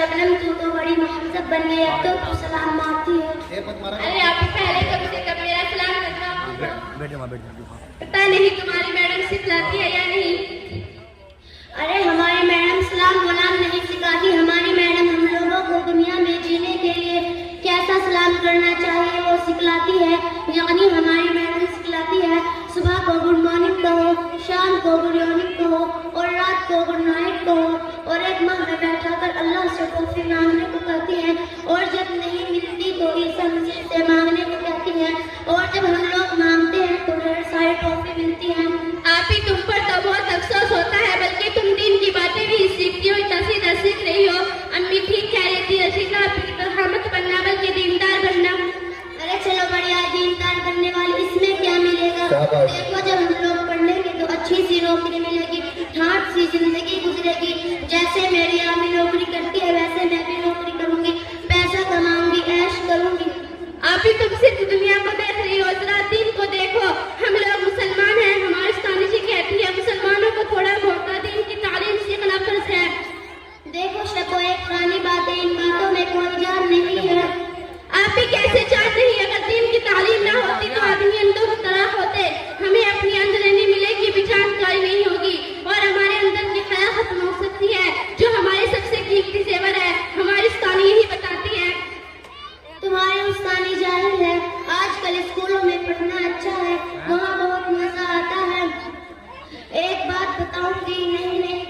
शबनम तू तो बड़ी महजब बन गई, अब तो तू सलाम मारती है। अरे आप पहले कब से कब मेरा सलाम करना, पता नहीं तुम्हारी मैडम सिखलाती है या नहीं। अरे हमारी मैडम सलाम गुलाम नहीं सिखाती, हमारी मैडम हम लोगों को दुनिया में जीने के लिए कैसा सलाम करना चाहिए वो सिखलाती है। यानी हमारी मैडम सिखलाती है सुबह को गुड मॉर्निंग कहो, शाम को गुड इवनिंग कहो और रात को गुड नाइट कहो, और एक माह में बैठाकर अल्लाह से तौफीक मांगने को कहती है, और जब नहीं मिलती तो ईसा मसीह से मांगने को कहती है, और जब हम लोग मांगते हैं तो ढेर सारी टॉफी मिलती है। आप ही तुम पर तो बहुत अफसोस होता है, बल्कि तुम दिन की बातें भी सीखती हो, सीधा सीख रही हो। अम्मी ठीक कह रही थी, रशीदा मत बनना बल्कि दीनदार बनना। अरे चलो बढ़िया, दीनदार बनने वाली इसमें क्या मिलेगा। देखो जब हम लोग पढ़ेंगे तो अच्छी सी नौकरी मिलेगी, ठाट सी जिंदगी गुजरेगी। जैसे मेरी अम्मी नौकरी करती है वैसे मैं भी नौकरी करूंगी, पैसा कमाऊंगी, ऐश करूंगी। आप ही तुम सिर्फ दुनिया को देख रही हो, जरा दीन को देखो। हम लोग मुसलमान हैं, हमारी उस्ताद जी कहती है मुसलमानों को थोड़ा बहुत दीन की तालीम सीखना फर्ज है। देखो शको, एक पुरानी बात है, इन बातों में कोई जान नहीं है। आप ही कैसे चाहते हैं, अगर दीन की तालीम ना होती तो आदमी अंदर तरह होते। हमें अपनी अंदरूनी मिलेगी भी जानकारी नहीं होगी, और हमारे अंदर की हया खत्म हो सकती है, जो हमारे सबसे कीमती जेवर है। हमारी उस्ताद यही बताती है। तुम्हारी उस्तानी जाहिल है, आजकल स्कूलों में पढ़ना अच्छा है, वहाँ बहुत मजा आता है। एक बात बताऊंगी, नहीं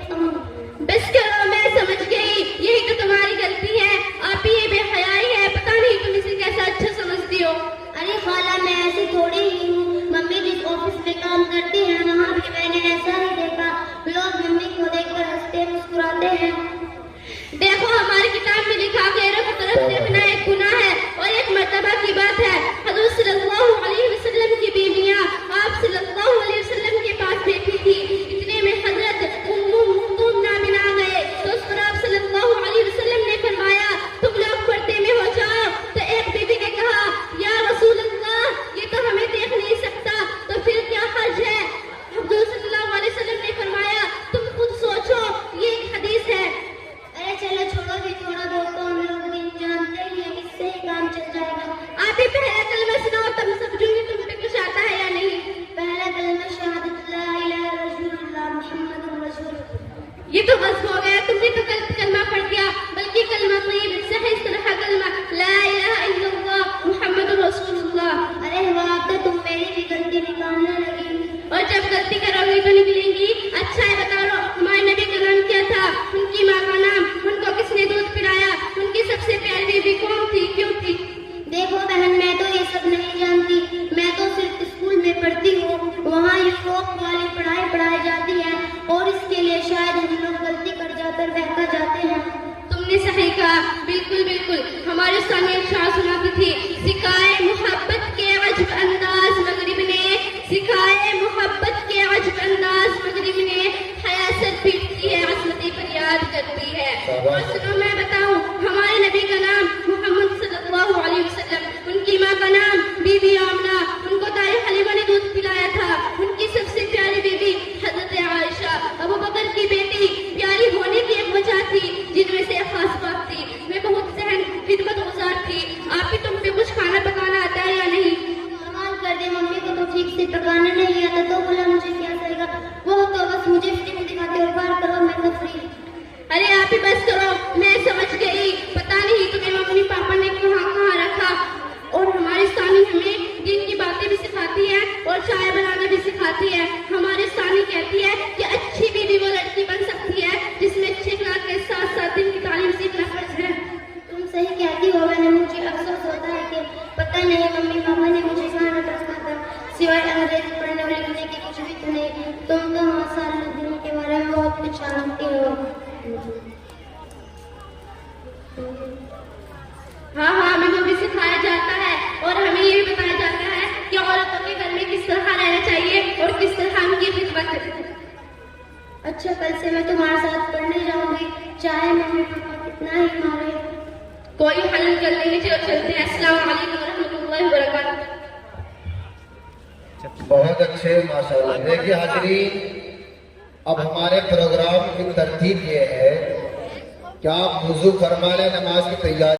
बस करो, मैं समझ गई, यही तो तुम्हारी गलती है। आप ये बेहयाई है, पता नहीं तुम इसे कैसा अच्छा समझती हो। अरे खाला मैं ऐसी थोड़ी ही हूँ, मम्मी जिस ऑफिस में काम करती है वहाँ भी मैंने ऐसा ही देखा, लोग मम्मी को देखकर हंसते मुस्कुराते हैं। देखो हमारी किताब में लिखा गैरों की तरफ देखना एक गुनाह है और एक मर्तबा की बात है। हज़रत सल्लल्लाहु अलैहि वसल्लम की बीवियां आप सल्लल्लाहु अलैहि वसल्लम के पास बैठी थी, इतने में हजरत उम्मु मक्तूम नाबिन आ गए, तो उस पर आप सल्लल्लाहु अलैहि वसल्लम ने फरमाया तुम लोग पर्दे में हो जाओ। तो एक बीवी ने कहा या रसूल अल्लाह, ये तो हमें देख नहीं सकता, तो फिर क्या हर्ज है। हज़रत सल्लल्लाहु अलैहि वसल्लम ने फरमाया तुम खुद सोचो, ये एक हदीस है। अरे चलो छोड़ो भी, थोड़ा बहुत तो हम लोग दिन जानते ही हैं, इससे ही काम चल जाएगा। आप ही पहला कलमा सुनाओ, तब समझूंगी तुम पे कुछ आता है या नहीं। पहला कलमा शहादत ला इलाहा रसूलुल्लाह मुहम्मदुर रसूलुल्लाह। ये तो बस हो गया, तुमने तो गलत कलमा पढ़ दिया, बल्कि कलमा तय्यब सही इस तरह का कलमा ला इलाहा इल्लल्लाह मुहम्मदुर रसूलुल्लाह। अरे वाह, तो तुम मेरी भी गलती निकालने लगी, और जब गलती करोगी तो निकलेंगी। अच्छा है बता लो, हमारे नबी का नाम क्या था, उनकी माँ का नाम, उनको किसने दूध पिलाया, उनकी सबसे प्यारी बीवी कौन थी, क्यों थी। देखो बहन, मैं तो ये सब नहीं जानती, मैं तो सिर्फ स्कूल में पढ़ती हूँ, वहाँ यूरोप वाली पढ़ाई पढ़ाई जाती है, और इसके लिए शायद हम लोग गलती कर जाकर बहका जाते हैं। तुमने सही कहा, बिल्कुल बिल्कुल। हमारे सामने एक शायर सुनाती थी, सिखाए मोहब्बत के अजब अंदाज मगरिब ने, सिखाए मोहब्बत के अजब अंदाज मगरिब ने, हयासत पीटती है असमती पर याद करती है। और सुनो मैं बताऊं, हमारे नबी का नाम मोहम्मद सल्लल्लाहु अलैहि वसल्लम, उनकी माँ का नाम बीबी आमना, उनको दाई हलीमा ने दूध पिलाया था, उनकी सबसे प्यारी बीबी हजरत आयशा अबू बकर की बेटी, प्यारी होने की एक वजह थी जिनमें से खास बात थी मैं बहुत सहन खिदमत गुजार थी। आप ही तुम पे कुछ खाना पकाना आता है या नहीं। कमाल कर दे, मम्मी को तो ठीक से पकाना नहीं आता, तो बोला मुझे क्या करेगा, वो तो बस मुझे फ्री में दिखाते हो, बार करो मैं तो फ्री। अरे आप ही बस करो, मैं समझ गई, पता नहीं तुम्हें मम्मी पापा ने कहाँ रखा। और हमारी सानी हमें दिन की बातें भी सिखाती है और चाय बनाना भी सिखाती है। हमारी सानी कहती है कि अच्छी बीवी वो लड़की बन सकती है जिसमें अच्छे अखलाक के साथ साथ दिन की तालीम सीखना फर्ज है। तुम सही कहती हो बहन, मुझे अफसोस होता है कि पता नहीं मम्मी पापा ने मुझे कहाँ रखा था, सिवाय अंग्रेजी पढ़ने और लिखने के कुछ भी तो नहीं। तुम तो सारे दिन के बारे में बहुत कुछ जानती हो। हाँ हाँ, हमें वो भी सिखाया जाता है, और हमें ये भी बताया जाता है कि औरतों के घर में किस तरह रहना चाहिए और किस तरह उनकी खिदमत। अच्छा, कल से मैं तुम्हारे साथ पढ़ने जाऊंगी, चाहे मम्मी पापा कितना ही मारे। कोई हल निकल लेंगे, चलो चलते हैं। अस्सलाम वालेकुम रहमतुल्लाहि व बरकातहू। बहुत अच्छे माशाल्लाह। देखिए हाज़रीन, अब हमारे प्रोग्राम की तरतीब ये है क्या आप वुजू फरमा लें नमाज की तैयारी